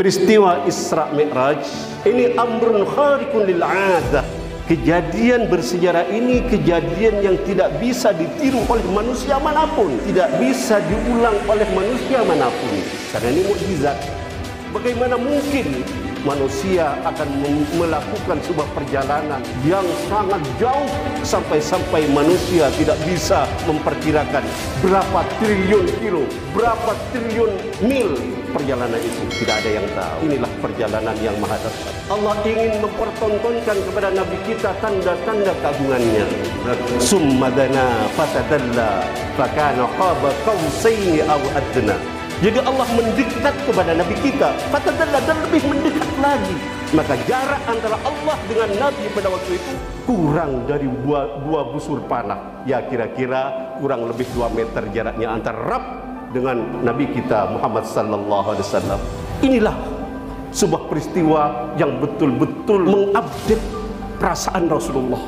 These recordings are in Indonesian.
Peristiwa Isra Mi'raj ini amrun khariqun lil 'adah. Kejadian bersejarah ini kejadian yang tidak bisa ditiru oleh manusia manapun, tidak bisa diulang oleh manusia manapun. Karena ini mukjizat. Bagaimana mungkin manusia akan melakukan sebuah perjalanan yang sangat jauh sampai manusia tidak bisa memperkirakan berapa triliun kilo, berapa triliun mil perjalanan itu. Tidak ada yang tahu. Inilah perjalanan yang maha dahsyat. Allah ingin mempertontonkan kepada Nabi kita tanda-tanda keagungannya. Summa dana fatadalla fakana qaba qausaini aw adna. Jadi Allah mendekat kepada Nabi kita, fatadalla, dan lebih mendekat lagi. Maka jarak antara Allah dengan Nabi pada waktu itu kurang dari dua busur panah. Ya kira-kira kurang lebih 2 meter jaraknya antara Rabb dengan Nabi kita Muhammad sallallahu alaihi wasallam. Inilah sebuah peristiwa yang betul-betul mengupdate perasaan Rasulullah,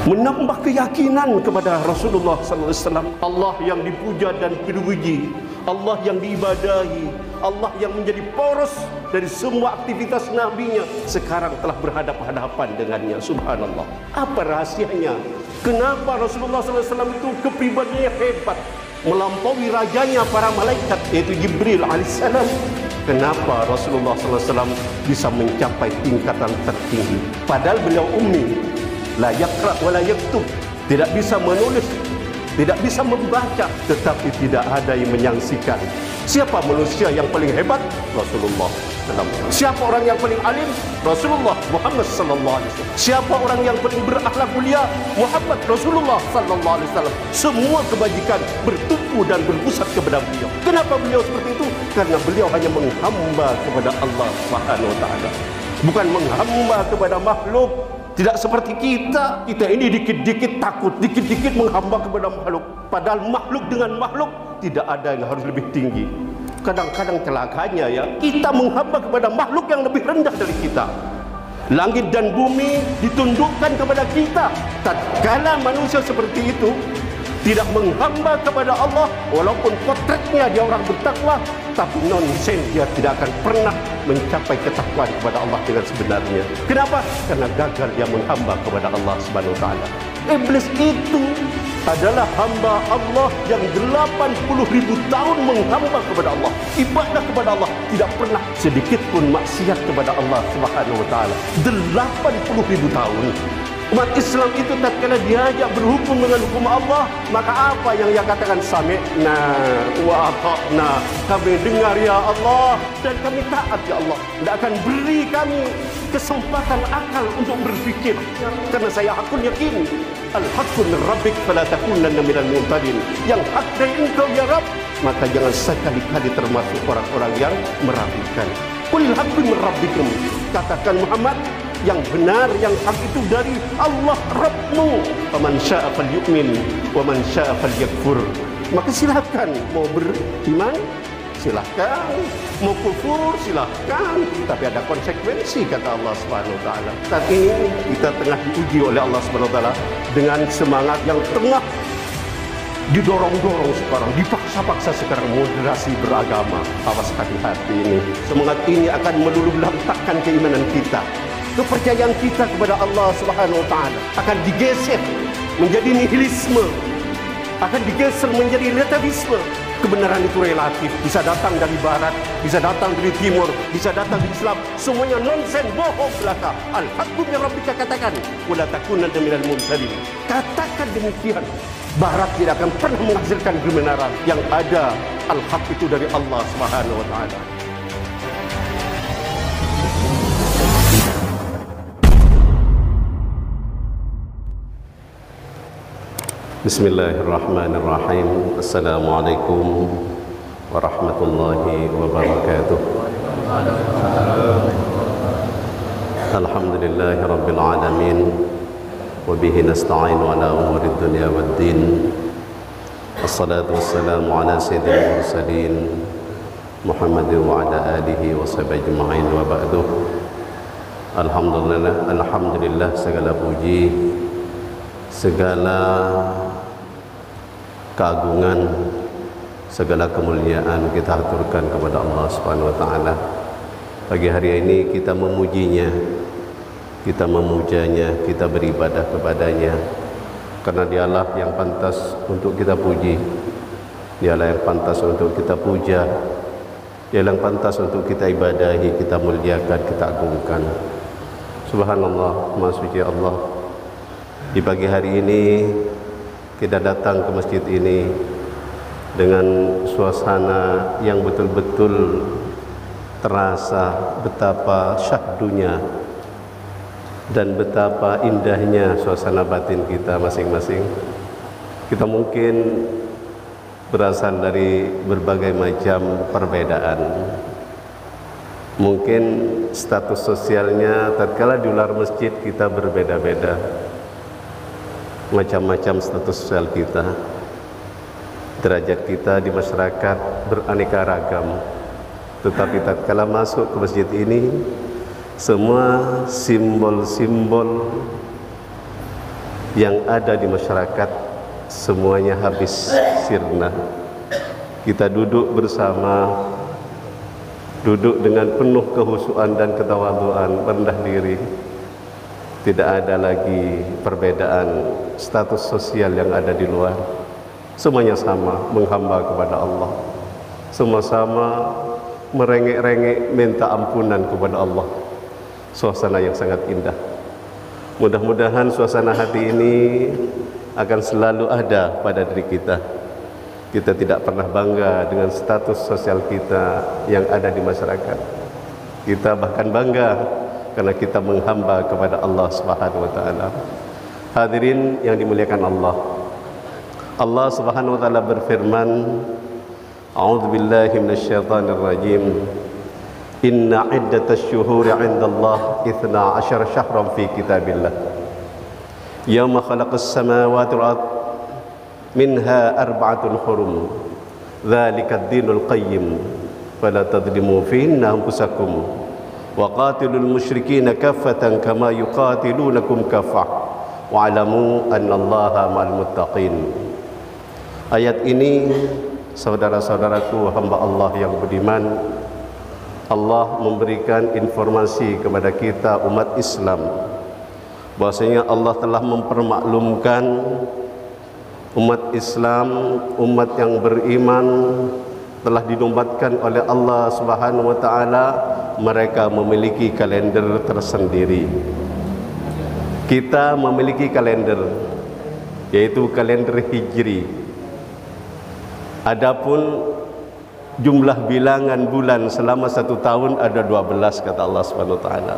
menambah keyakinan kepada Rasulullah sallallahu alaihi wasallam. Allah yang dipuja dan dipuji, Allah yang diibadahi, Allah yang menjadi poros dari semua aktivitas nabinya, sekarang telah berhadapan-hadapan dengannya. Subhanallah. Apa rahasianya? Kenapa Rasulullah sallallahu alaihi wasallam itu kepribadiannya hebat, melampaui rajanya para malaikat, yaitu Jibril alaihissalam? Kenapa Rasulullah sallallahu alaihi wasallam bisa mencapai tingkatan tertinggi? Padahal beliau ummi, la yaqra wa la yaktub, tidak bisa menulis, tidak bisa membaca, tetapi tidak ada yang menyaksikan. Siapa manusia yang paling hebat? Rasulullah SAW. Siapa orang yang paling alim? Rasulullah Muhammad sallallahu alaihi wasallam. Siapa orang yang paling berakhlak mulia? Muhammad Rasulullah sallallahu alaihi wasallam. Semua kebajikan bertumpu dan berpusat kepada beliau. Kenapa beliau seperti itu? Karena beliau hanya menghamba kepada Allah Subhanahu wa taala, bukan menghamba kepada makhluk. Tidak seperti kita. Kita ini dikit-dikit takut, dikit-dikit menghamba kepada makhluk. Padahal makhluk dengan makhluk tidak ada yang harus lebih tinggi. Kadang-kadang celakanya ya, kita menghamba kepada makhluk yang lebih rendah dari kita. Langit dan bumi ditundukkan kepada kita. Tatkala manusia seperti itu tidak menghamba kepada Allah, walaupun potretnya dia orang bertakwa, tapi nonsen, dia tidak akan pernah mencapai ketakwaan kepada Allah dengan sebenarnya. Kenapa? Karena gagal dia menghamba kepada Allah Subhanahu wa taala. Iblis itu adalah hamba Allah yang 80.000 tahun menghamba kepada Allah, ibadah kepada Allah, tidak pernah sedikit pun maksiat kepada Allah Subhanahu wa taala. 80.000 tahun. Umat Islam itu tatkala diajak berhukum dengan hukum Allah, maka apa yang ia katakan? Sami'na wa ata'na. Kami dengar ya Allah dan kami taat ya Allah. Tidak akan beri kami kesempatan akal untuk berfikir, karena saya hakun yakin al-haqqu min rabbik fala takunanna minal mumtarin. Yang hak dari engkau ya Rabb, maka jangan sekali-kali termasuk orang-orang yang meragukan. Qulil haqqu min rabbikum. Katakan Muhammad, yang benar, yang hak itu dari Allah Rabbmu. Faman syaa falyu'min wa man syaa falyakfur. Maka silakan, mau beriman silakan, mau kufur silakan, tapi ada konsekuensi, kata Allah Subhanahu wa taala. Saat ini kita tengah diuji oleh Allah Subhanahu wa taala dengan semangat yang tengah didorong-dorong sekarang, dipaksa-paksa sekarang moderasi beragama. Awas hati-hati ini. Semangat ini akan meluluh-lantakkan keimanan kita. Kepercayaan kita kepada Allah Subhanahu wa taala akan digeser menjadi nihilisme, akan digeser menjadi relativisme. Kebenaran itu relatif, bisa datang dari barat, bisa datang dari timur, bisa datang dari Islam, semuanya nonsen, bohong belaka. Al-haqqu min rabbika, katakan, wala takunanna minal mumtarin. Katakan demikian. Barat tidak akan pernah menghasilkan kebenaran. Yang ada al-haq itu dari Allah Subhanahu wa taala. Bismillahirrahmanirrahim. Assalamualaikum warahmatullahi wabarakatuh. Alhamdulillahi rabbil alamin, wa bihi nasta'inu ala umuri dunya waddin. Assalatu wassalamu ala sayyidil mursalin Muhammadin wa ala alihi wa sahbihi ajma'in, wa ba'du. Alhamdulillah, segala puji, segala keagungan, segala kemuliaan kita aturkan kepada Allah Subhanahu wa taala. Pagi hari ini kita memujinya, kita memujanya, kita beribadah kepadanya, karena dialah yang pantas untuk kita puji, dialah yang pantas untuk kita puja, dialah yang pantas untuk kita ibadahi, kita muliakan, kita agungkan. Subhanallah, Maha Suci Allah. Di pagi hari ini kita datang ke masjid ini dengan suasana yang betul-betul terasa betapa syahdunya dan betapa indahnya suasana batin kita masing-masing. Kita mungkin berasal dari berbagai macam perbedaan. Mungkin status sosialnya tatkala di luar masjid kita berbeda-beda, macam-macam status sosial kita, derajat kita di masyarakat beraneka ragam. Tetapi tatkala masuk ke masjid ini, semua simbol-simbol yang ada di masyarakat semuanya habis sirna. Kita duduk bersama, duduk dengan penuh kehusuan dan ketawaduan, rendah diri. Tidak ada lagi perbedaan status sosial yang ada di luar. Semuanya sama menghamba kepada Allah. Semua sama merengek-rengek minta ampunan kepada Allah. Suasana yang sangat indah. Mudah-mudahan suasana hati ini akan selalu ada pada diri kita. Kita tidak pernah bangga dengan status sosial kita yang ada di masyarakat. Kita bahkan bangga karena kita menghamba kepada Allah Subhanahu wa taala. Hadirin yang dimuliakan Allah. Allah Subhanahu wa taala berfirman, A'udzu billahi minasyaitonir rajim. Inna iddatasy syuhuri 'indallahi 12 syahran fi kitabillah. Yauma khalaqas samawati wal ardh minha arba'atun hurum dzalikad dinul qayyim fala tadlimu fihinna anfusakum wa qatilul musyrikina kaffatan kama yuqatilunakum kaffah wa'lamu annallaha ma'al muttaqin. Ayat ini, saudara-saudaraku hamba Allah yang budiman, Allah memberikan informasi kepada kita umat Islam bahwasanya Allah telah mempermaklumkan umat Islam, umat yang beriman telah dinobatkan oleh Allah Subhanahu wa taala, mereka memiliki kalender tersendiri. Kita memiliki kalender, yaitu kalender Hijri. Adapun jumlah bilangan bulan selama 1 tahun ada 12 kata Allah Subhanahu wa taala.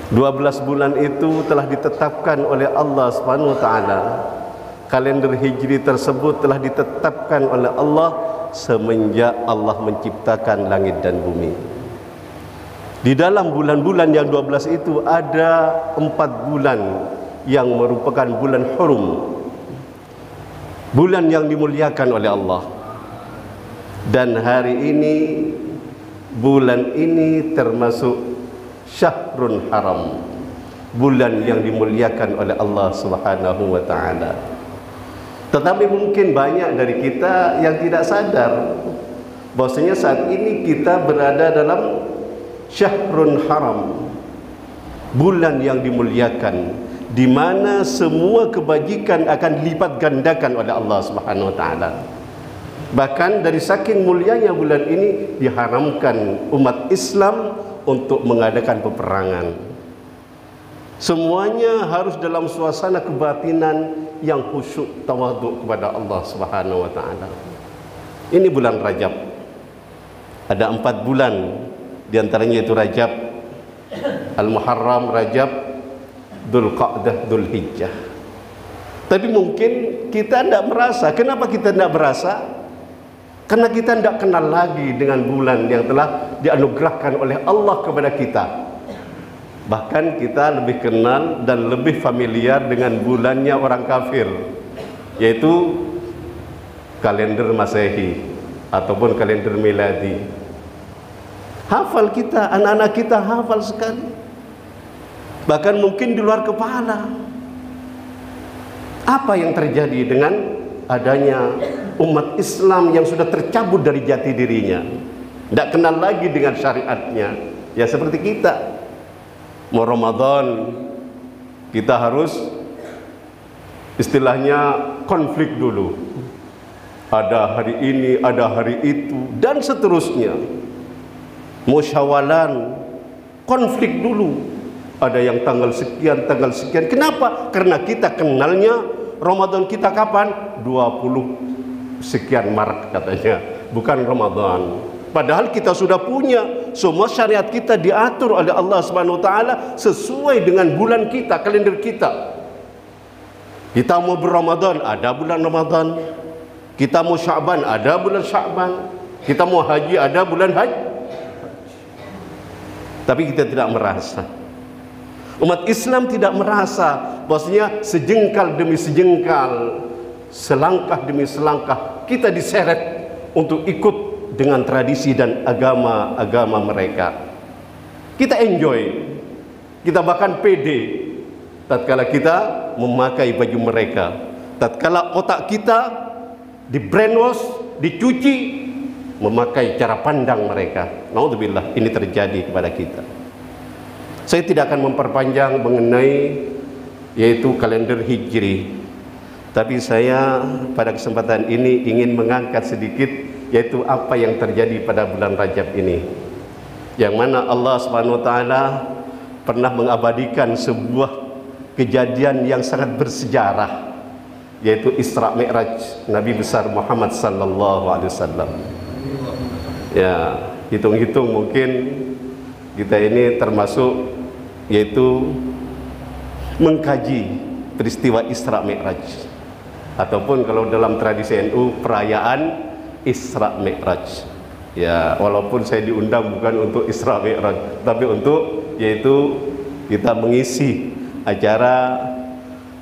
12 bulan itu telah ditetapkan oleh Allah Subhanahu wa taala. Kalender Hijri tersebut telah ditetapkan oleh Allah semenjak Allah menciptakan langit dan bumi. Di dalam bulan-bulan yang 12 itu ada 4 bulan yang merupakan bulan hurum, bulan yang dimuliakan oleh Allah. Dan hari ini, bulan ini termasuk Syahrun Haram, bulan yang dimuliakan oleh Allah Subhanahu wa taala. Tetapi mungkin banyak dari kita yang tidak sadar bahwasanya saat ini kita berada dalam Syahrun Haram, bulan yang dimuliakan, di mana semua kebajikan akan dilipat gandakan oleh Allah Subhanahu wa taala. Bahkan dari saking mulianya bulan ini diharamkan umat Islam untuk mengadakan peperangan. Semuanya harus dalam suasana kebatinan yang khusyuk tawaduk kepada Allah Subhanahu wa taala. Ini bulan Rajab. Ada 4 bulan, di antaranya itu Rajab, Al-Muharram, Rajab, Dzulqa'dah, Dzulhijjah. Tapi mungkin kita tidak merasa. Kenapa kita tidak merasa? Karena kita tidak kenal lagi dengan bulan yang telah dianugerahkan oleh Allah kepada kita. Bahkan kita lebih kenal dan lebih familiar dengan bulannya orang kafir, yaitu kalender Masehi ataupun kalender miladi. Hafal kita, anak-anak kita hafal sekali. Bahkan mungkin di luar kepala. Apa yang terjadi dengan adanya umat Islam yang sudah tercabut dari jati dirinya, tidak kenal lagi dengan syariatnya? Ya seperti kita, mau Ramadan kita harus istilahnya konflik dulu. Ada hari ini, ada hari itu, dan seterusnya. Musyawalan, konflik dulu. Ada yang tanggal sekian, tanggal sekian. Kenapa? Karena kita kenalnya Ramadan kita kapan? 20 sekian Maret katanya, bukan Ramadan. Padahal kita sudah punya semua syariat kita diatur oleh Allah Subhanahu wa taala sesuai dengan bulan kita, kalender kita. Kita mau berRamadan, ada bulan Ramadan. Kita mau Sya'ban, ada bulan Sya'ban. Kita mau haji, ada bulan haji. Tapi kita tidak merasa. Umat Islam tidak merasa bahwasanya sejengkal demi sejengkal, selangkah demi selangkah kita diseret untuk ikut dengan tradisi dan agama-agama mereka. Kita enjoy, kita bahkan pede tatkala kita memakai baju mereka, tatkala otak kita di brainwash, dicuci memakai cara pandang mereka. Naudzubillah, ini terjadi kepada kita. Saya tidak akan memperpanjang mengenai yaitu kalender Hijri, tapi saya pada kesempatan ini ingin mengangkat sedikit yaitu apa yang terjadi pada bulan Rajab ini, yang mana Allah Subhanahu wa taala pernah mengabadikan sebuah kejadian yang sangat bersejarah, yaitu Isra Mi'raj Nabi besar Muhammad sallallahu alaihi wasallam. Ya, hitung-hitung mungkin kita ini termasuk yaitu mengkaji peristiwa Isra Mi'raj, ataupun kalau dalam tradisi NU perayaan Isra Mi'raj. Ya, walaupun saya diundang bukan untuk Isra Mi'raj, tapi untuk yaitu kita mengisi acara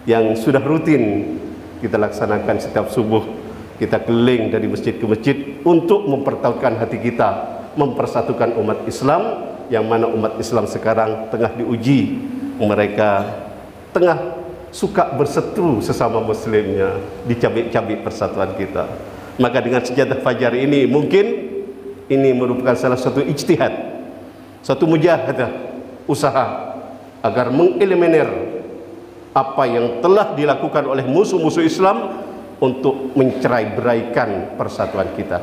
yang sudah rutin kita laksanakan setiap subuh. Kita keliling dari masjid ke masjid untuk mempertautkan hati kita, mempersatukan umat Islam, yang mana umat Islam sekarang tengah diuji. Mereka tengah suka berseteru sesama muslimnya, dicabik-cabik persatuan kita. Maka dengan sejadah fajar ini mungkin ini merupakan salah satu ijtihad, satu mujahadah, usaha agar mengeliminir apa yang telah dilakukan oleh musuh-musuh Islam untuk mencerai-beraikan persatuan kita.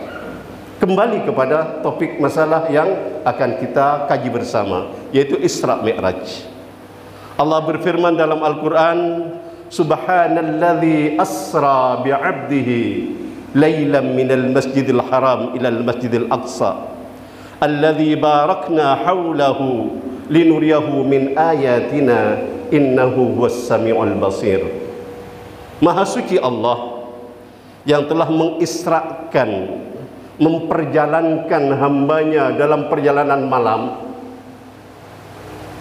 Kembali kepada topik masalah yang akan kita kaji bersama, yaitu Isra Mi'raj. Allah berfirman dalam Al-Quran, Subhanalladzi asra bi'abdihi laylan minal masjidil haram ilal masjidil aqsa alladzi barakna hawlahu linuriyahu min ayatina innahu huwas sami'ul basir. Maha suci Allah yang telah mengisrakan, memperjalankan hambanya dalam perjalanan malam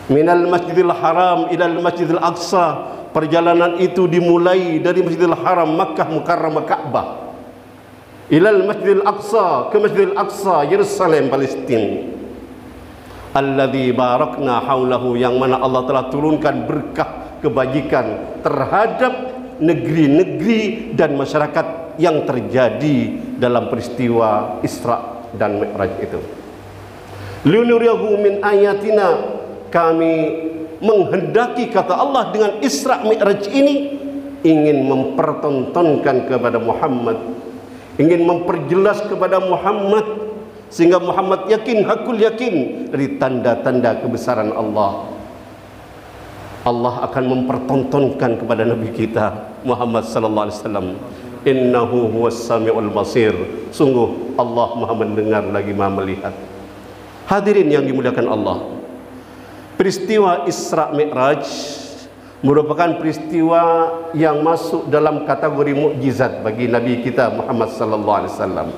minal masjidil haram ilal masjidil aqsa. Perjalanan itu dimulai dari Masjidil Haram Makkah Mukarramah Ka'bah ilal masjidil aqsa, ke Masjidil Aqsa Yerusalem Palestina. Alladzi barakna haulahu, yang mana Allah telah turunkan berkah kebajikan terhadap negeri-negeri dan masyarakat yang terjadi dalam peristiwa Isra dan Mi'raj itu. Linuriyahu min ayatina, kami menghendaki, kata Allah, dengan Isra Mi'raj ini ingin mempertontonkan kepada Muhammad, ingin memperjelas kepada Muhammad, sehingga Muhammad yakin, hakul yakin dari tanda-tanda kebesaran Allah. Allah akan mempertontonkan kepada Nabi kita Muhammad sallallahu alaihi wasallam, innahu huwas sami'ul basir, sungguh Allah Maha mendengar lagi Maha melihat. Hadirin yang dimuliakan Allah, peristiwa Isra Mi'raj merupakan peristiwa yang masuk dalam kategori mukjizat bagi Nabi kita Muhammad sallallahu alaihi wasallam.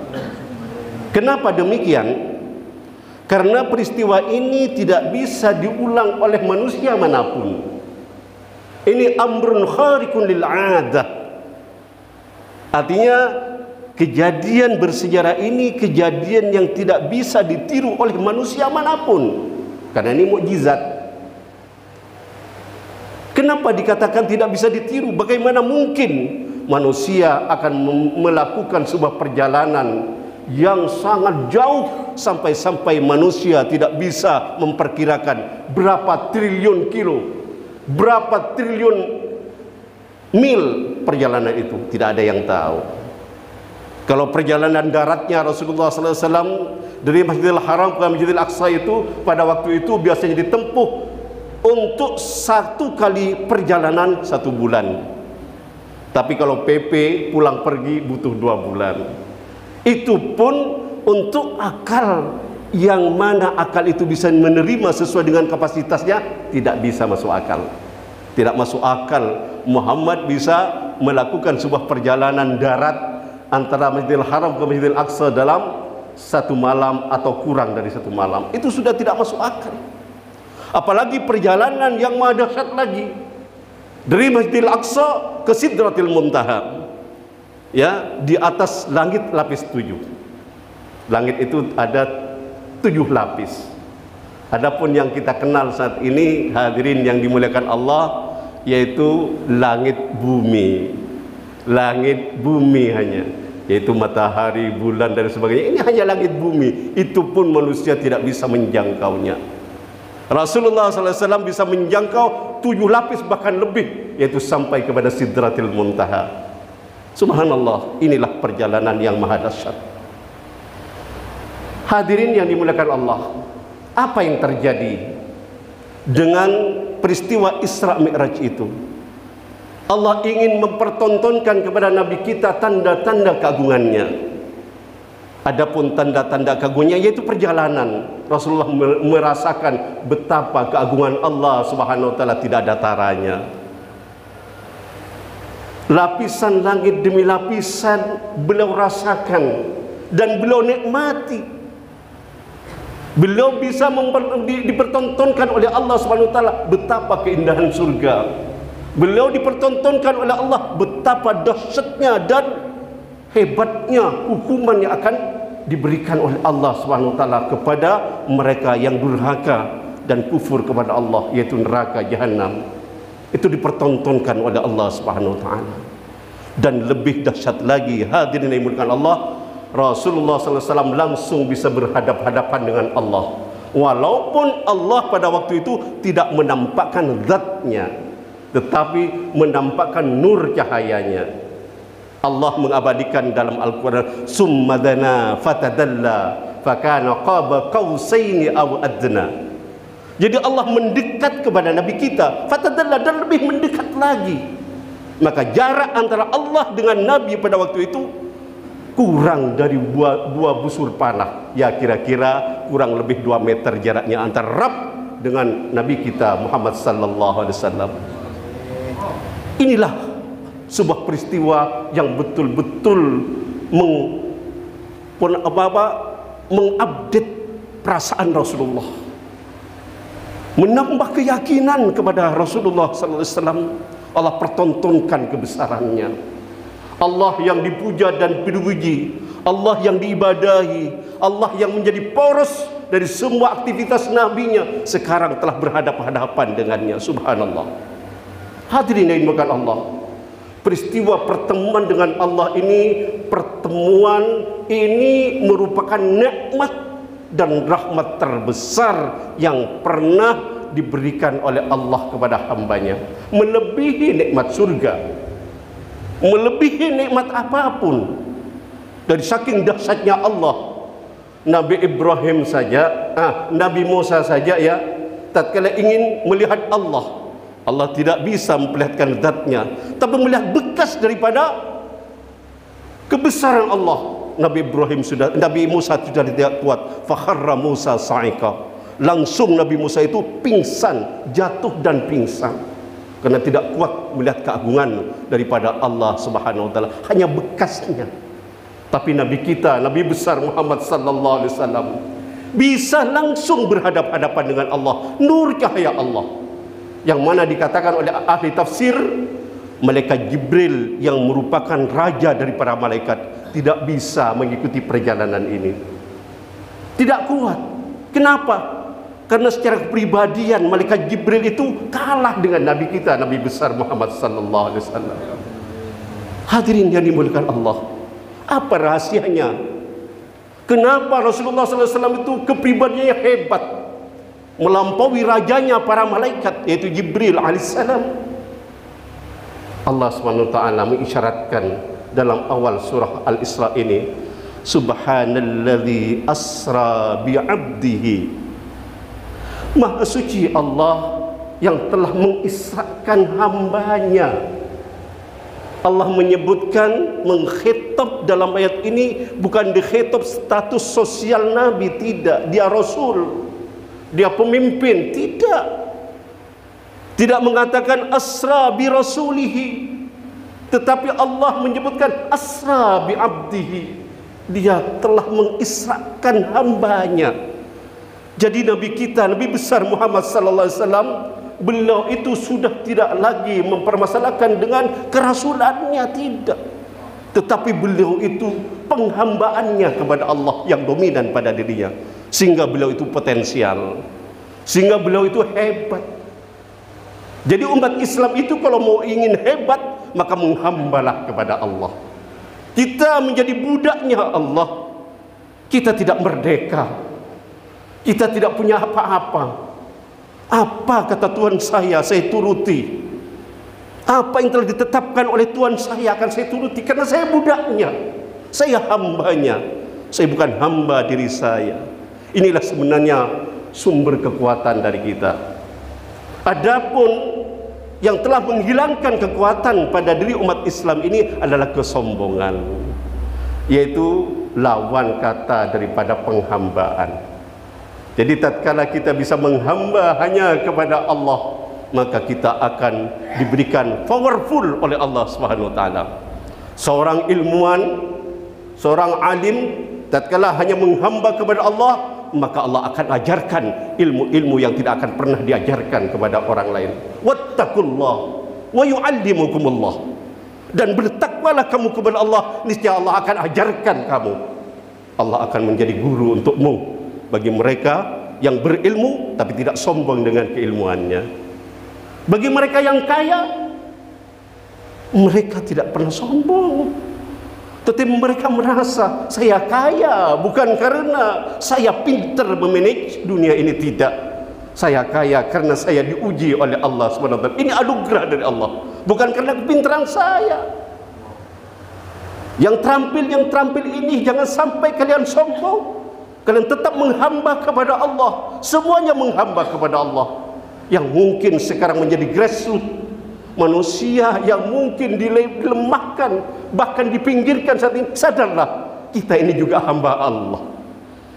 Kenapa demikian? Karena peristiwa ini tidak bisa diulang oleh manusia manapun. Ini amrun kharikun lil 'adah. Artinya kejadian bersejarah ini kejadian yang tidak bisa ditiru oleh manusia manapun, karena ini mukjizat. Kenapa dikatakan tidak bisa ditiru? Bagaimana mungkin manusia akan melakukan sebuah perjalanan yang sangat jauh, sampai-sampai manusia tidak bisa memperkirakan berapa triliun kilo, berapa triliun mil perjalanan itu. Tidak ada yang tahu. Kalau perjalanan daratnya Rasulullah SAW dari Masjidil Haram ke Masjidil Aqsa itu pada waktu itu biasanya ditempuh untuk satu kali perjalanan 1 bulan. Tapi kalau PP pulang pergi butuh 2 bulan. Itu pun untuk akal yang mana akal itu bisa menerima sesuai dengan kapasitasnya, tidak bisa masuk akal. Tidak masuk akal Muhammad bisa melakukan sebuah perjalanan darat antara Masjidil Haram ke Masjidil Aqsa dalam 1 malam atau kurang dari 1 malam. Itu sudah tidak masuk akal. Apalagi perjalanan yang maha dahsyat lagi, dari Masjidil Aqsa ke Sidratil Muntaha, ya, di atas langit lapis 7. Langit itu ada 7 lapis. Adapun yang kita kenal saat ini, hadirin yang dimuliakan Allah, yaitu langit bumi. Langit bumi hanya, yaitu matahari, bulan dan sebagainya. Ini hanya langit bumi. Itu pun manusia tidak bisa menjangkaunya. Rasulullah SAW bisa menjangkau 7 lapis bahkan lebih, yaitu sampai kepada Sidratil Muntaha. Subhanallah, inilah perjalanan yang maha dahsyat. Hadirin yang dimuliakan Allah, apa yang terjadi dengan peristiwa Isra Mi'raj itu? Allah ingin mempertontonkan kepada Nabi kita tanda-tanda keagungannya. Adapun tanda-tanda keagungannya yaitu perjalanan. Rasulullah merasakan betapa keagungan Allah Subhanahu wa taala tidak ada taranya. Lapisan langit demi lapisan beliau rasakan dan beliau nikmati. Beliau bisa dipertontonkan oleh Allah Subhanahu wa taala betapa keindahan surga. Beliau dipertontonkan oleh Allah betapa dahsyatnya dan hebatnya hukuman yang akan diberikan oleh Allah Subhanahu wa taala kepada mereka yang durhaka dan kufur kepada Allah, yaitu neraka jahanam. Itu dipertontonkan oleh Allah Subhanahu wa taala. Dan lebih dahsyat lagi, hadirin yang dimuliakan Allah, Rasulullah SAW langsung bisa berhadap-hadapan dengan Allah. Walaupun Allah pada waktu itu tidak menampakkan zatnya, tetapi menampakkan nur cahayanya. Allah mengabadikan dalam Al-Quran, summa dana fatadalla fakana qaba qausaini aw adna. Jadi Allah mendekat kepada Nabi kita, fatadalla, dan lebih mendekat lagi. Maka jarak antara Allah dengan Nabi pada waktu itu kurang dari dua busur panah. Ya, kira-kira kurang lebih 2 meter jaraknya antara Rabb dengan Nabi kita Muhammad sallallahu alaihi wasallam. Inilah sebuah peristiwa yang betul-betul mengupdate perasaan Rasulullah, menambah keyakinan kepada Rasulullah SAW. Allah pertontonkan kebesarannya, Allah yang dipuja dan dipuji, Allah yang diibadahi, Allah yang menjadi poros dari semua aktivitas nabinya, sekarang telah berhadapan-hadapan dengannya. Subhanallah. Hadirin yang dimuliakan Allah, peristiwa pertemuan dengan Allah ini, pertemuan ini merupakan nikmat dan rahmat terbesar yang pernah diberikan oleh Allah kepada hambanya, melebihi nikmat surga, melebihi nikmat apapun. Dari saking dahsyatnya Allah, Nabi Ibrahim saja, Nabi Musa saja, ya, tatkala ingin melihat Allah, Allah tidak bisa memperlihatkan zatnya, tapi melihat bekas daripada kebesaran Allah. Nabi Musa sudah tidak kuat, fakharra Musa sa'iqa. Langsung Nabi Musa itu pingsan, jatuh dan pingsan, karena tidak kuat melihat keagungan daripada Allah Subhanahu wa taala, hanya bekasnya. Tapi Nabi kita, Nabi besar Muhammad sallallahu alaihi wasallam, bisa langsung berhadap-hadapan dengan Allah, nur cahaya Allah, yang mana dikatakan oleh ahli tafsir, malaikat Jibril yang merupakan raja dari para malaikat, tidak bisa mengikuti perjalanan ini. Tidak kuat. Kenapa? Karena secara kepribadian malaikat Jibril itu kalah dengan Nabi kita, Nabi besar Muhammad sallallahu alaihi wasallam. Hadirin yang dimuliakan Allah, apa rahasianya? Kenapa Rasulullah sallallahu alaihi wasallam itu kepribadiannya hebat, melampaui rajanya para malaikat, yaitu Jibril alaihissalam? Allah SWT mengisyaratkan dalam awal surah Al-Isra ini, Subhanalladzi asra bi'abdihi. Maha suci Allah yang telah mengisrakan hambanya. Allah menyebutkan, mengkhitab dalam ayat ini bukan dikhitab status sosial Nabi, tidak. Dia Rasul, dia pemimpin, tidak. Tidak mengatakan asra bi rasulihi, tetapi Allah menyebutkan asra bi abdihi. Dia telah mengisrakan hambanya. Jadi Nabi kita, Nabi besar Muhammad sallallahu alaihi wasallam, beliau itu sudah tidak lagi mempermasalahkan dengan kerasulannya, tidak. Tetapi beliau itu penghambaannya kepada Allah yang dominan pada dirinya, sehingga beliau itu potensial, sehingga beliau itu hebat. Jadi umat Islam itu kalau mau ingin hebat, maka menghambalah kepada Allah. Kita menjadi budaknya Allah. Kita tidak merdeka. Kita tidak punya apa-apa. Apa kata Tuhan saya turuti. Apa yang telah ditetapkan oleh Tuhan saya akan saya turuti, karena saya budaknya, saya hambanya. Saya bukan hamba diri saya. Inilah sebenarnya sumber kekuatan dari kita. Adapun yang telah menghilangkan kekuatan pada diri umat Islam ini adalah kesombongan, yaitu lawan kata daripada penghambaan. Jadi tatkala kita bisa menghamba hanya kepada Allah, maka kita akan diberikan powerful oleh Allah Subhanahu wa taala. Seorang ilmuwan, seorang alim, tatkala hanya menghamba kepada Allah, maka Allah akan ajarkan ilmu-ilmu yang tidak akan pernah diajarkan kepada orang lain. Wattaqullah wa yu'allimukumullah. Dan bertakwalah kamu kepada Allah, niscaya Allah akan ajarkan kamu. Allah akan menjadi guru untukmu. Bagi mereka yang berilmu tapi tidak sombong dengan keilmuannya. Bagi mereka yang kaya, mereka tidak pernah sombong, tetapi mereka merasa saya kaya bukan karena saya pintar memanage dunia ini, tidak. Saya kaya karena saya diuji oleh Allah SWT. Ini anugerah dari Allah, bukan karena kepintaran saya. Yang terampil ini jangan sampai kalian sombong. Kalian tetap menghamba kepada Allah. Semuanya menghamba kepada Allah. Yang mungkin sekarang menjadi grassroots, manusia yang mungkin dilemahkan, bahkan dipinggirkan saat ini, sadarlah, kita ini juga hamba Allah.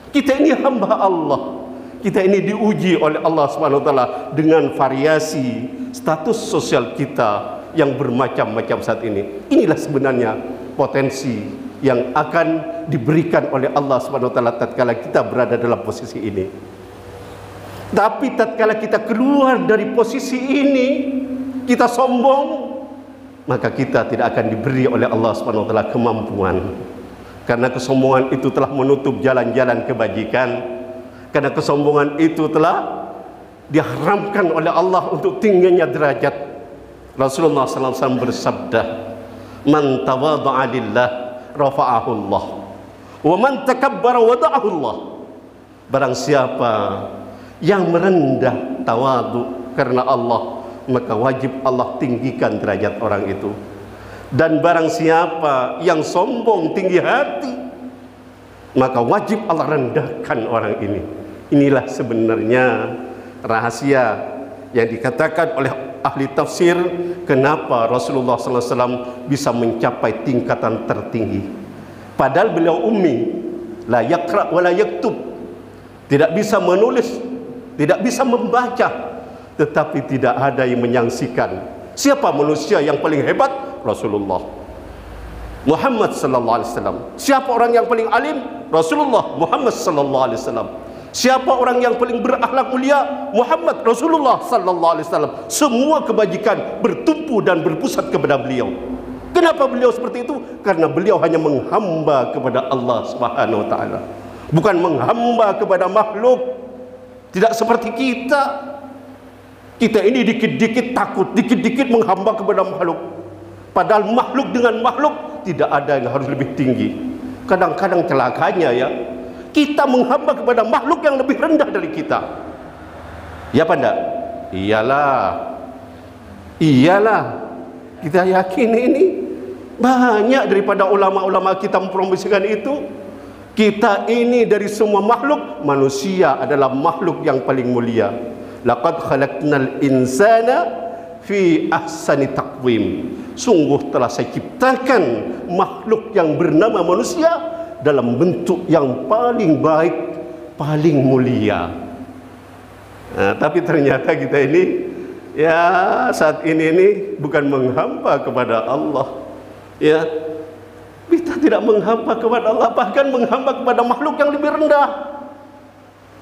Kita ini hamba Allah. Kita ini diuji oleh Allah SWT dengan variasi status sosial kita yang bermacam-macam saat ini. Inilah sebenarnya potensi yang akan diberikan oleh Allah SWT tatkala kita berada dalam posisi ini. Tapi tatkala kita keluar dari posisi ini, kita sombong, maka kita tidak akan diberi oleh Allah SWT kemampuan. Karena kesombongan itu telah menutup jalan-jalan kebajikan. Karena kesombongan itu telah diharamkan oleh Allah untuk tingginya derajat. Rasulullah SAW bersabda, "Man tawadha'a lillah rafa'ahu Allah, wa man takabbara wada'ahu Allah." Barang siapa yang merendah, tawadu karena Allah, maka wajib Allah tinggikan derajat orang itu. Dan barang siapa yang sombong, tinggi hati, maka wajib Allah rendahkan orang ini. Inilah sebenarnya rahasia yang dikatakan oleh ahli tafsir, kenapa Rasulullah SAW bisa mencapai tingkatan tertinggi. Padahal beliau ummi, la yaqra wa la yaktub, tidak bisa menulis, tidak bisa membaca, tetapi tidak ada yang menyaksikan. Siapa manusia yang paling hebat? Rasulullah Muhammad sallallahu alaihi wasallam. Siapa orang yang paling alim? Rasulullah Muhammad sallallahu alaihi wasallam. Siapa orang yang paling berakhlak mulia? Muhammad Rasulullah sallallahu alaihi wasallam. Semua kebajikan bertumpu dan berpusat kepada beliau. Kenapa beliau seperti itu? Karena beliau hanya menghamba kepada Allah Subhanahu wa taala, bukan menghamba kepada makhluk. Tidak seperti kita. Kita ini dikit-dikit takut, dikit-dikit menghamba kepada makhluk. Padahal makhluk dengan makhluk tidak ada yang harus lebih tinggi. Kadang-kadang celakanya ya, kita menghamba kepada makhluk yang lebih rendah dari kita. Ya apa enggak? Iyalah. Kita yakin ini banyak daripada ulama-ulama kita mempromosikan itu. Kita ini dari semua makhluk, manusia adalah makhluk yang paling mulia. Laqad khalaqnal insana fi ahsani taqwim. Sungguh telah saya ciptakan makhluk yang bernama manusia dalam bentuk yang paling baik, paling mulia. Nah, tapi ternyata kita ini ya saat ini bukan menghamba kepada Allah. Ya, kita tidak menghamba kepada Allah, bahkan menghamba kepada makhluk yang lebih rendah.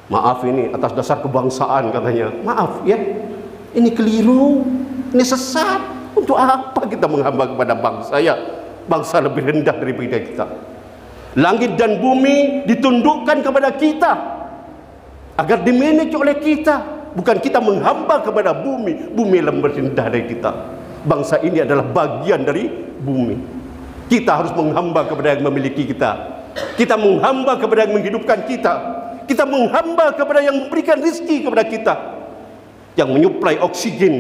Maaf ini atas dasar kebangsaan katanya. Maaf ya, ini keliru, ini sesat. Untuk apa kita menghamba kepada bangsa ya? Bangsa lebih rendah daripada kita. Langit dan bumi ditundukkan kepada kita agar dimanage oleh kita, bukan kita menghamba kepada bumi. Bumi lebih rendah dari kita. Bangsa ini adalah bagian dari bumi. Kita harus menghamba kepada yang memiliki kita. Kita menghamba kepada yang menghidupkan kita. Kita menghamba kepada yang memberikan rezeki kepada kita, yang menyuplai oksigen,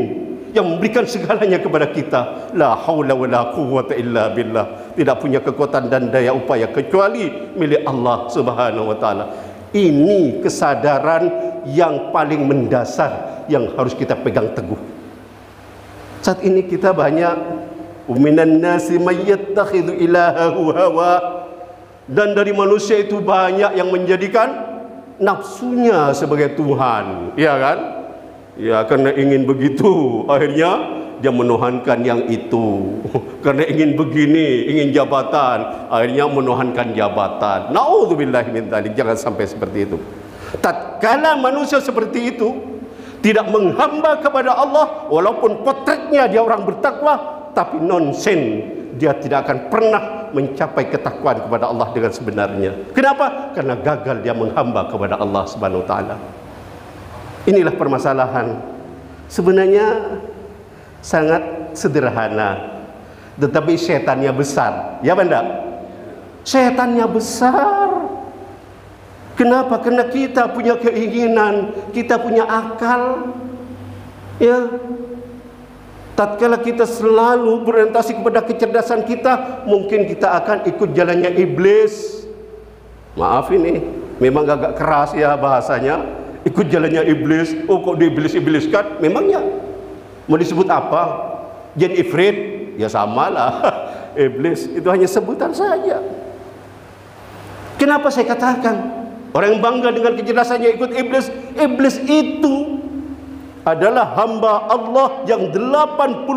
yang memberikan segalanya kepada kita. La haula wala quwwata illa billah. Tidak punya kekuatan dan daya upaya kecuali milik Allah Subhanahu wa taala. Ini kesadaran yang paling mendasar yang harus kita pegang teguh. Saat ini kita banyak minan nasi may yattakhidhu ilahahu hawa, dan dari manusia itu banyak yang menjadikan nafsunya sebagai Tuhan, ya kan? Ya, karena ingin begitu, akhirnya dia menuhankan yang itu. Karena ingin begini, ingin jabatan, akhirnya menuhankan jabatan. Nauzubillahi min dzalik. Jangan sampai seperti itu. Tatkala manusia seperti itu tidak menghamba kepada Allah, walaupun potretnya dia orang bertakwa, tapi nonsen, dia tidak akan pernah mencapai ketakwaan kepada Allah dengan sebenarnya. Kenapa? Karena gagal dia menghamba kepada Allah Subhanahu wa taala. Inilah permasalahan. Sebenarnya sangat sederhana, tetapi setannya besar. Ya benda? Setannya besar. Kenapa? Karena kita punya keinginan, kita punya akal. Ya. Tatkala kita selalu berorientasi kepada kecerdasan kita, mungkin kita akan ikut jalannya iblis. Maaf ini, memang agak keras ya bahasanya. Ikut jalannya iblis. Oh, kok diiblis-ibliskan? Memangnya mau disebut apa? Jin ifrit? Ya samalah. Iblis itu hanya sebutan saja. Kenapa saya katakan orang yang bangga dengan kecerdasannya ikut iblis? Iblis itu adalah hamba Allah yang 80.000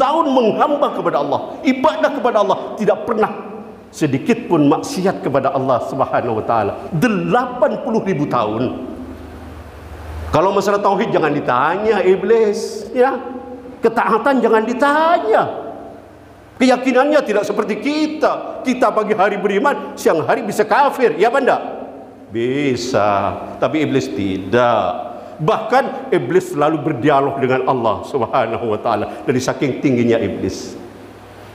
tahun menghamba kepada Allah, ibadah kepada Allah, tidak pernah sedikit pun maksiat kepada Allah Subhanahu wa taala. 80.000 tahun. Kalau masalah tauhid jangan ditanya iblis, ya. Ketaatan jangan ditanya. Keyakinannya tidak seperti kita. Kita pagi hari beriman, siang hari bisa kafir, ya benda? Bisa, tapi iblis tidak. Bahkan iblis selalu berdialog dengan Allah Subhanahu wa taala, dari saking tingginya iblis.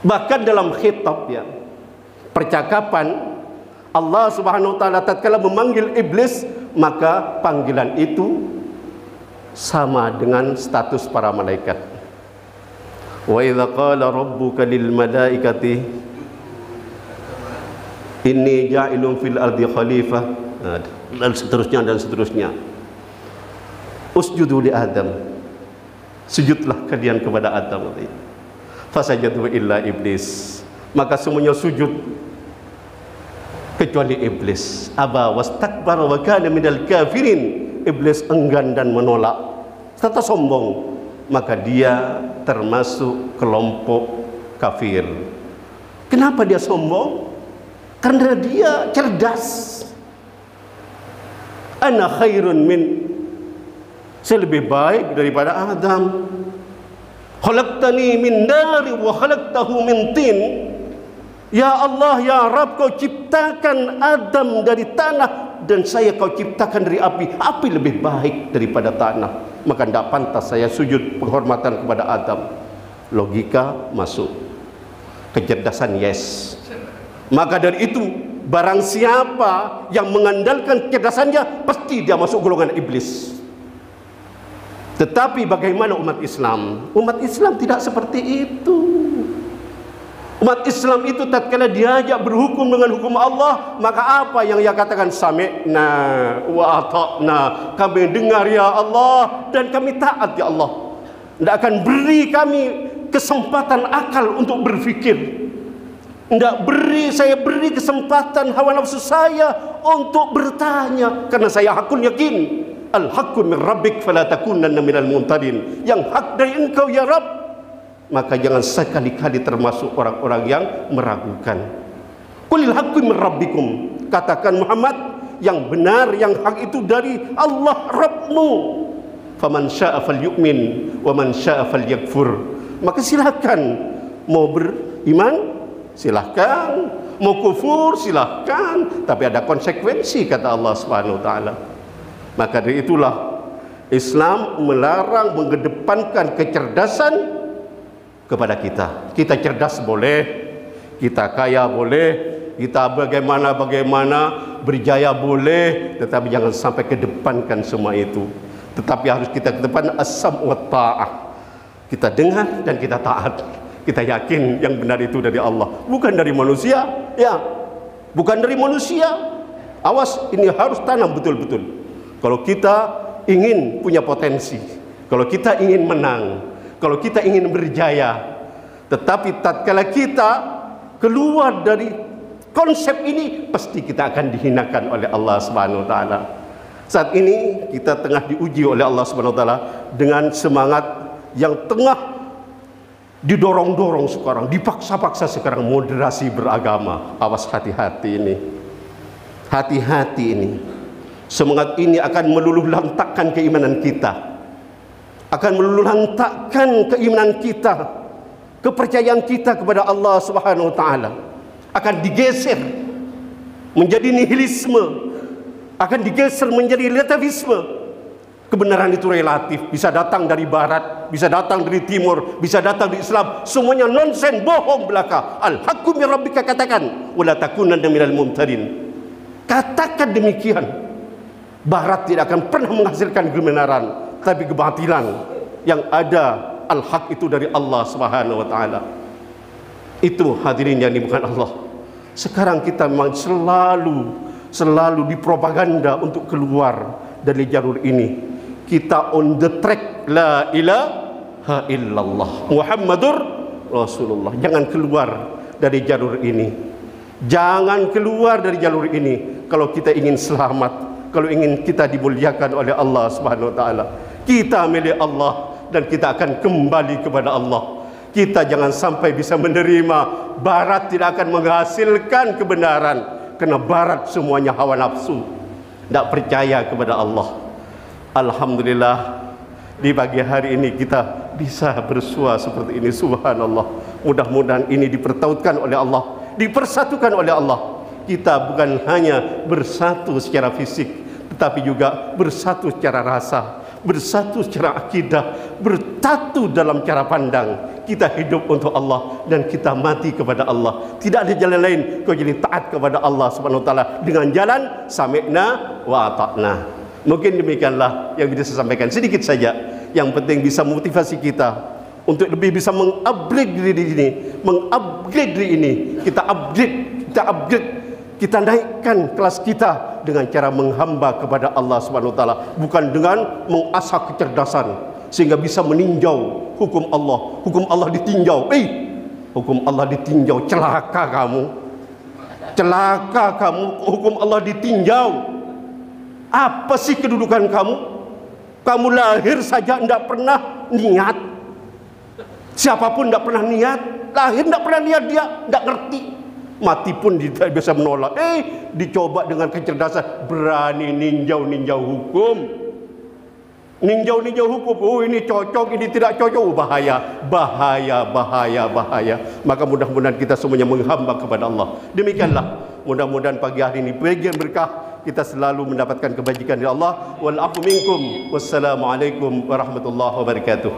Bahkan dalam khitab ya, percakapan, Allah Subhanahu wa taala tatkala memanggil iblis, maka panggilan itu sama dengan status para malaikat. Wa idza qala rabbuka lil malaikati inni ja'ilun fil ardi khalifah, dan seterusnya. Usjudu li Adam, sujudlah kalian kepada Adam. Fasajadu illa iblis, maka semuanya sujud kecuali iblis. Aba wastakbara wa kana minal kafirin. Iblis enggan dan menolak serta sombong, maka dia termasuk kelompok kafir. Kenapa dia sombong? Karena dia cerdas. Ana khairun min, saya lebih baik daripada Adam. Khalaqtani min nari wa khalaqtahu min tin. Ya Allah, ya Rabb, kau ciptakan Adam dari tanah dan saya kau ciptakan dari api. Api lebih baik daripada tanah, maka tidak pantas saya sujud penghormatan kepada Adam. Logika masuk, kecerdasan yes. Maka dari itu, barang siapa yang mengandalkan kecerdasannya, pasti dia masuk golongan iblis. Tetapi bagaimana umat Islam? Umat Islam tidak seperti itu. Umat Islam itu tatkala diajak berhukum dengan hukum Allah, maka apa yang ia katakan? Sami'na wa ata'na. Kami dengar ya Allah dan kami taat ya Allah. Tidak akan beri kami kesempatan akal untuk berfikir. Tidak saya beri kesempatan hawa nafsu saya untuk bertanya, karena saya hakun yakin al-haqqu min rabbik fala takunanna minal mumtarin. Yang hak dari engkau ya Rabb, maka jangan sekali-kali termasuk orang-orang yang meragukan. Qulil haqqu min rabbikum, katakan Muhammad, yang benar, yang hak itu dari Allah Rabbmu. Faman syaa falyu'min wa man syaa falyakfur. Maka silakan, mau beriman silahkan, mau kufur silahkan, tapi ada konsekuensi kata Allah Subhanahu wa taala. Maka dari itulah Islam melarang mengedepankan kecerdasan kepada kita. Kita cerdas boleh, kita kaya boleh, kita bagaimana berjaya boleh, tetapi jangan sampai kedepankan semua itu. Tetapi harus kita kedepan as-sam' wa ta'ah. Kita dengar dan kita taat. Kita yakin yang benar itu dari Allah, bukan dari manusia. Ya, bukan dari manusia. Awas, ini harus tanam betul-betul. Kalau kita ingin punya potensi, kalau kita ingin menang, kalau kita ingin berjaya, tetapi tatkala kita keluar dari konsep ini, pasti kita akan dihinakan oleh Allah Subhanahu wa taala. Saat ini kita tengah diuji oleh Allah Subhanahu wa taala dengan semangat yang tengah didorong-dorong sekarang, dipaksa-paksa sekarang, moderasi beragama. Awas, hati-hati ini. Hati-hati ini. Semangat ini akan meluluhlantakkan keimanan kita. Akan meluluhlantakkan keimanan kita, kepercayaan kita kepada Allah Subhanahu wa taala. Akan digeser menjadi nihilisme, akan digeser menjadi relativisme. Kebenaran itu relatif, bisa datang dari barat, bisa datang dari timur, bisa datang dari Islam, semuanya nonsen, bohong belaka. Al-haqqu min rabbika, katakan, wala takunanna minal mumtarin. Katakan demikian. Barat tidak akan pernah menghasilkan kebenaran, tapi kebatilan. Yang ada al-haq itu dari Allah Subhanahu wa taala. Itu hadirin yang dimulakan Allah. Sekarang kita memang selalu dipropaganda untuk keluar dari jalur ini. Kita on the track, la ilaha illallah Muhammadur Rasulullah. Jangan keluar dari jalur ini. Jangan keluar dari jalur ini kalau kita ingin selamat, kalau ingin kita dimuliakan oleh Allah Subhanahu wa taala. Kita milik Allah dan kita akan kembali kepada Allah. Kita jangan sampai bisa menerima barat tidak akan menghasilkan kebenaran, karena barat semuanya hawa nafsu, tidak percaya kepada Allah. Alhamdulillah, di pagi hari ini kita bisa bersua seperti ini. Subhanallah. Mudah-mudahan ini dipertautkan oleh Allah, dipersatukan oleh Allah. Kita bukan hanya bersatu secara fisik, tetapi juga bersatu secara rasa, bersatu secara akidah, bersatu dalam cara pandang. Kita hidup untuk Allah dan kita mati kepada Allah. Tidak ada jalan lain kau jadi taat kepada Allah Subhanahu wa taala dengan jalan sami'na wa ata'na. Mungkin demikianlah yang bisa saya sampaikan, sedikit saja. Yang penting bisa memotivasi kita untuk lebih bisa mengupgrade diri ini, kita upgrade, kita naikkan kelas kita dengan cara menghamba kepada Allah Subhanahu wa taala, bukan dengan mengasah kecerdasan sehingga bisa meninjau hukum Allah. Hukum Allah ditinjau. Hukum Allah ditinjau, celaka kamu. Celaka kamu, hukum Allah ditinjau. Apa sih kedudukan kamu? Kamu lahir saja tidak pernah niat. Siapapun tidak pernah niat, lahir tidak pernah niat, dia tidak ngerti. Mati pun tidak bisa menolak. Dicoba dengan kecerdasan, berani ninjau hukum. Ninjau-ninjau hukum, oh ini cocok, ini tidak cocok, oh, bahaya, bahaya, bahaya, bahaya. Maka mudah-mudahan kita semuanya menghamba kepada Allah. Demikianlah, mudah-mudahan pagi hari ini bagian berkah, kita selalu mendapatkan kebajikan dari Allah. Wal afu minkum. Wassalamualaikum warahmatullahi wabarakatuh.